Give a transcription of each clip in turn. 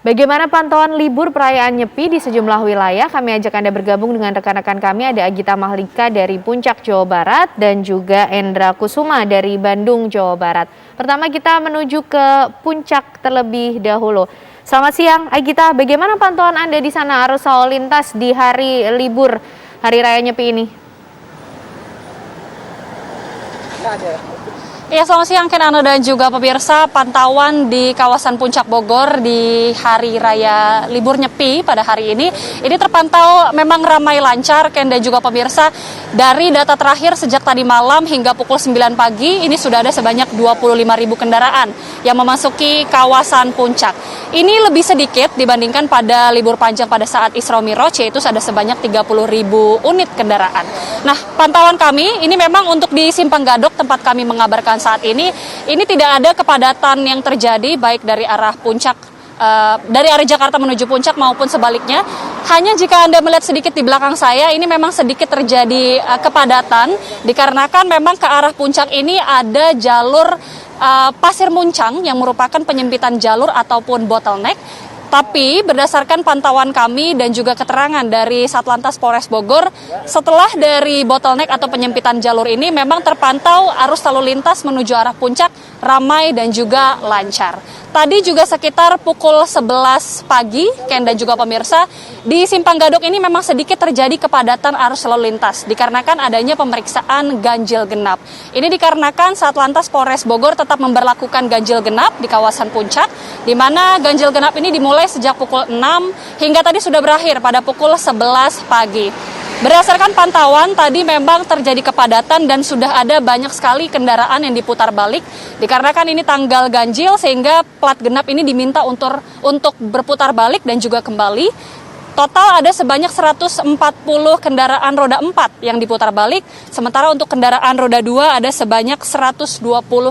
Bagaimana pantauan libur perayaan Nyepi di sejumlah wilayah? Kami ajak Anda bergabung dengan rekan-rekan kami. Ada Agita Mahlika dari Puncak, Jawa Barat, dan juga Endra Kusuma dari Bandung, Jawa Barat. Pertama kita menuju ke Puncak terlebih dahulu. Selamat siang, Agita. Bagaimana pantauan Anda di sana arus lalu lintas di hari libur Hari Raya Nyepi ini? Ya, selamat siang Kenano dan juga pemirsa. Pantauan di kawasan Puncak Bogor di Hari Raya Libur Nyepi pada hari ini terpantau memang ramai lancar, Ken dan juga pemirsa. Dari data terakhir sejak tadi malam hingga pukul 9 pagi, ini sudah ada sebanyak 25.000 kendaraan yang memasuki kawasan Puncak. Ini lebih sedikit dibandingkan pada libur panjang pada saat Isra Mi'raj, yaitu ada sebanyak 30.000 unit kendaraan. Nah, pantauan kami ini memang untuk di Simpang Gadok tempat kami mengabarkan saat ini tidak ada kepadatan yang terjadi baik dari arah Puncak, dari arah Jakarta menuju Puncak maupun sebaliknya. Hanya jika Anda melihat sedikit di belakang saya, ini memang sedikit terjadi kepadatan dikarenakan memang ke arah Puncak ini ada jalur pasir muncang yang merupakan penyempitan jalur ataupun bottleneck. Tapi berdasarkan pantauan kami dan juga keterangan dari Satlantas Polres Bogor, setelah dari bottleneck atau penyempitan jalur ini memang terpantau arus lalu lintas menuju arah Puncak ramai dan juga lancar. Tadi juga sekitar pukul 11 pagi, Ken dan juga pemirsa, di Simpang Gadok ini memang sedikit terjadi kepadatan arus lalu lintas dikarenakan adanya pemeriksaan ganjil genap. Ini dikarenakan Satlantas Polres Bogor tetap memberlakukan ganjil genap di kawasan Puncak, di mana ganjil genap ini dimulai sejak pukul 6 hingga tadi sudah berakhir pada pukul 11 pagi. Berdasarkan pantauan, tadi memang terjadi kepadatan dan sudah ada banyak sekali kendaraan yang diputar balik. Dikarenakan ini tanggal ganjil sehingga plat genap ini diminta untuk berputar balik dan juga kembali. Total ada sebanyak 140 kendaraan roda 4 yang diputar balik. Sementara untuk kendaraan roda 2 ada sebanyak 120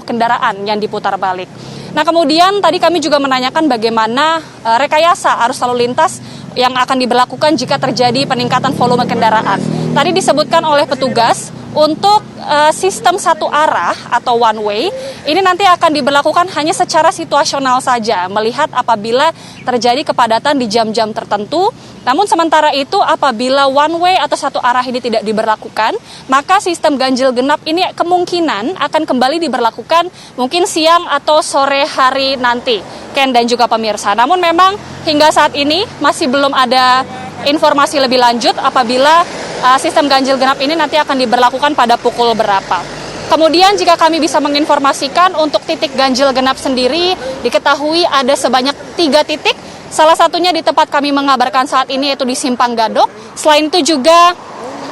kendaraan yang diputar balik. Nah, kemudian tadi kami juga menanyakan bagaimana rekayasa arus lalu lintas yang akan diberlakukan jika terjadi peningkatan volume kendaraan. Tadi disebutkan oleh petugas untuk sistem satu arah atau one way ini nanti akan diberlakukan hanya secara situasional saja, melihat apabila terjadi kepadatan di jam-jam tertentu. Namun sementara itu apabila one way atau satu arah ini tidak diberlakukan, maka sistem ganjil genap ini kemungkinan akan kembali diberlakukan mungkin siang atau sore hari nanti, Ken dan juga pemirsa. Namun memang hingga saat ini masih belum ada informasi lebih lanjut apabila sistem ganjil genap ini nanti akan diberlakukan pada pukul berapa. Kemudian jika kami bisa menginformasikan untuk titik ganjil genap sendiri, diketahui ada sebanyak 3 titik. Salah satunya di tempat kami mengabarkan saat ini yaitu di Simpang Gadok. Selain itu juga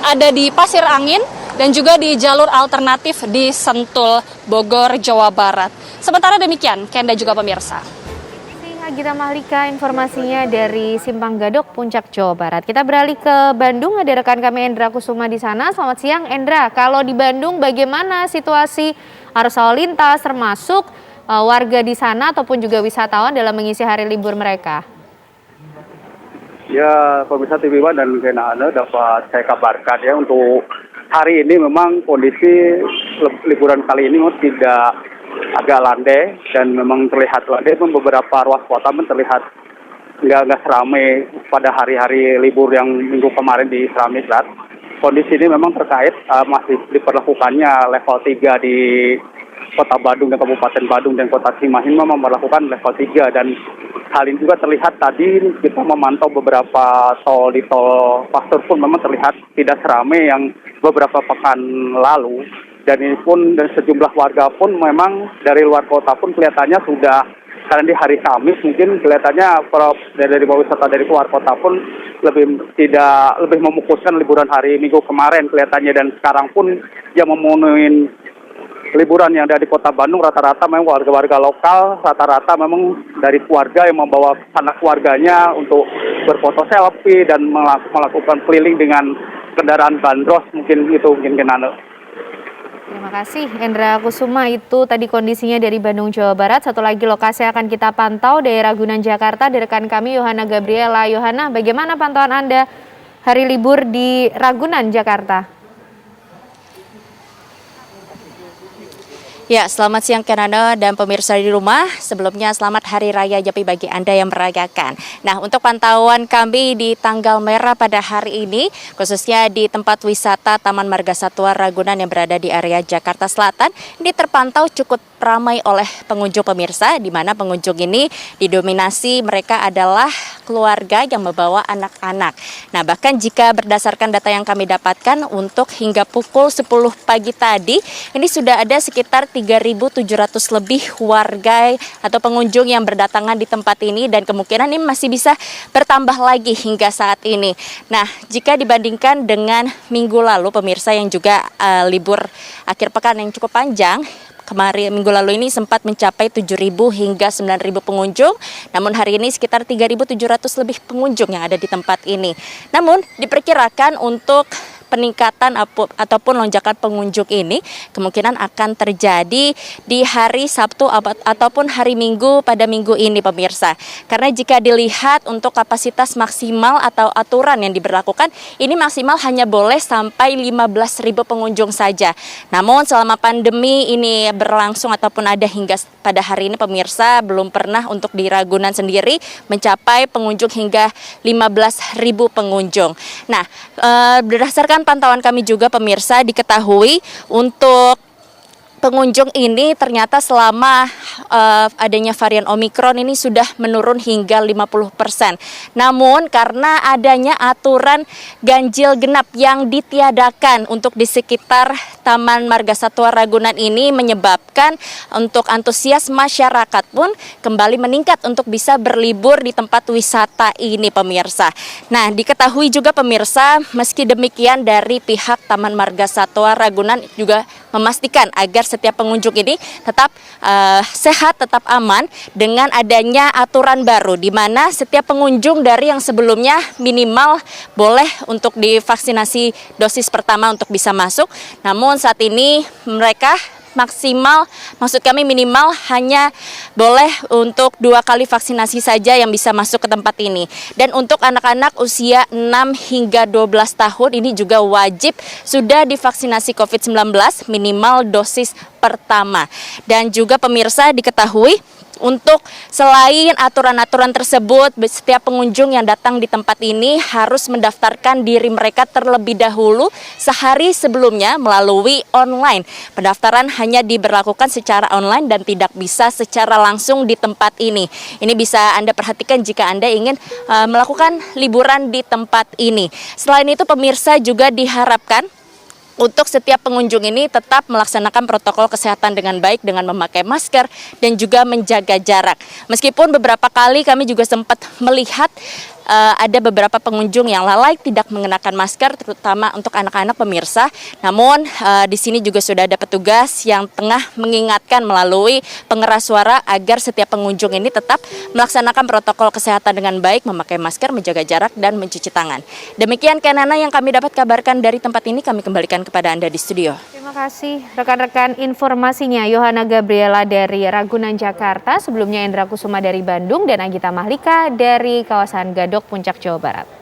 ada di Pasir Angin dan juga di jalur alternatif di Sentul, Bogor, Jawa Barat. Sementara demikian, Ken dan juga pemirsa. Agita Mahlika informasinya dari Simpang Gadok, Puncak, Jawa Barat. Kita beralih ke Bandung, ada rekan kami Endra Kusuma di sana. Selamat siang Endra, kalau di Bandung bagaimana situasi arus lalu lintas termasuk warga di sana ataupun juga wisatawan dalam mengisi hari libur mereka? Ya, pemirsa TV One dan Kenano dapat saya kabarkan ya untuk hari ini memang kondisi liburan kali ini tidak agak landai dan memang terlihat landai. Beberapa ruas kota terlihat nggak seramai pada hari-hari libur yang minggu kemarin di Isra Mi'raj. Kondisi ini memang terkait masih diperlakukannya level 3 di Kota Badung dan Kabupaten Badung dan Kota Cimahi memang memperlakukan level 3 dan hal ini juga terlihat tadi kita memantau beberapa tol di tol Pasteur pun memang terlihat tidak seramai yang beberapa pekan lalu. Dan ini pun dan sejumlah warga pun memang dari luar kota pun kelihatannya sudah, karena di hari Kamis mungkin kelihatannya dari wisata dari luar kota pun lebih memukuskan liburan hari Minggu kemarin kelihatannya, dan sekarang pun yang memenuhi liburan yang ada di Kota Bandung rata-rata memang warga-warga lokal, rata-rata memang dari keluarga yang membawa anak keluarganya untuk berfoto selfie dan melakukan keliling dengan kendaraan bandros mungkin Kenano. Terima kasih Endra Kusuma, itu tadi kondisinya dari Bandung, Jawa Barat. Satu lagi lokasi akan kita pantau dari Ragunan, Jakarta, dari rekan kami Yohana Gabriela. Yohana, bagaimana pantauan Anda hari libur di Ragunan, Jakarta? Ya, selamat siang Kanano dan pemirsa di rumah. Sebelumnya selamat Hari Raya Nyepi bagi Anda yang merayakan. Nah, untuk pantauan kami di tanggal merah pada hari ini, khususnya di tempat wisata Taman Marga Satwa Ragunan yang berada di area Jakarta Selatan, ini terpantau cukup ramai oleh pengunjung pemirsa, di mana pengunjung ini didominasi mereka adalah keluarga yang membawa anak-anak. Nah, bahkan jika berdasarkan data yang kami dapatkan untuk hingga pukul 10 pagi tadi, ini sudah ada sekitar 3.700 lebih warga atau pengunjung yang berdatangan di tempat ini dan kemungkinan ini masih bisa bertambah lagi hingga saat ini. Nah, jika dibandingkan dengan minggu lalu pemirsa yang juga libur akhir pekan yang cukup panjang, kemarin minggu lalu ini sempat mencapai 7.000 hingga 9.000 pengunjung, namun hari ini sekitar 3.700 lebih pengunjung yang ada di tempat ini. Namun diperkirakan untuk peningkatan ataupun lonjakan pengunjung ini kemungkinan akan terjadi di hari Sabtu ataupun hari Minggu pada minggu ini pemirsa. Karena jika dilihat untuk kapasitas maksimal atau aturan yang diberlakukan, ini maksimal hanya boleh sampai 15.000 pengunjung saja. Namun selama pandemi ini berlangsung ataupun ada hingga pada hari ini pemirsa, belum pernah untuk di Ragunan sendiri mencapai pengunjung hingga 15.000 pengunjung. Nah, berdasarkan pantauan kami juga pemirsa, diketahui untuk pengunjung ini ternyata selama adanya varian Omikron ini sudah menurun hingga 50%. Namun karena adanya aturan ganjil genap yang ditiadakan untuk di sekitar Taman Marga Satwa Ragunan ini menyebabkan untuk antusias masyarakat pun kembali meningkat untuk bisa berlibur di tempat wisata ini pemirsa. Nah, diketahui juga pemirsa, meski demikian dari pihak Taman Marga Satwa Ragunan juga memastikan agar setiap pengunjung ini tetap sehat, tetap aman dengan adanya aturan baru di mana setiap pengunjung dari yang sebelumnya minimal boleh untuk divaksinasi dosis pertama untuk bisa masuk. Namun saat ini mereka minimal hanya boleh untuk 2 kali vaksinasi saja yang bisa masuk ke tempat ini. Dan untuk anak-anak usia 6 hingga 12 tahun ini juga wajib sudah divaksinasi COVID-19 minimal dosis pertama. Dan juga pemirsa diketahui untuk selain aturan-aturan tersebut, setiap pengunjung yang datang di tempat ini harus mendaftarkan diri mereka terlebih dahulu sehari sebelumnya melalui online. Pendaftaran hanya diberlakukan secara online dan tidak bisa secara langsung di tempat ini. Ini bisa Anda perhatikan jika Anda ingin melakukan liburan di tempat ini. Selain itu pemirsa juga diharapkan untuk setiap pengunjung ini tetap melaksanakan protokol kesehatan dengan baik dengan memakai masker dan juga menjaga jarak. Meskipun beberapa kali kami juga sempat melihat ada beberapa pengunjung yang lalai tidak mengenakan masker, terutama untuk anak-anak pemirsa. Namun di sini juga sudah ada petugas yang tengah mengingatkan melalui pengeras suara agar setiap pengunjung ini tetap melaksanakan protokol kesehatan dengan baik, memakai masker, menjaga jarak, dan mencuci tangan. Demikian Kanana yang kami dapat kabarkan dari tempat ini, kami kembalikan kepada Anda di studio. Terima kasih rekan-rekan informasinya, Yohana Gabriela dari Ragunan, Jakarta. Sebelumnya Endra Kusuma dari Bandung dan Agita Mahlika dari kawasan Gadok, Puncak, Jawa Barat.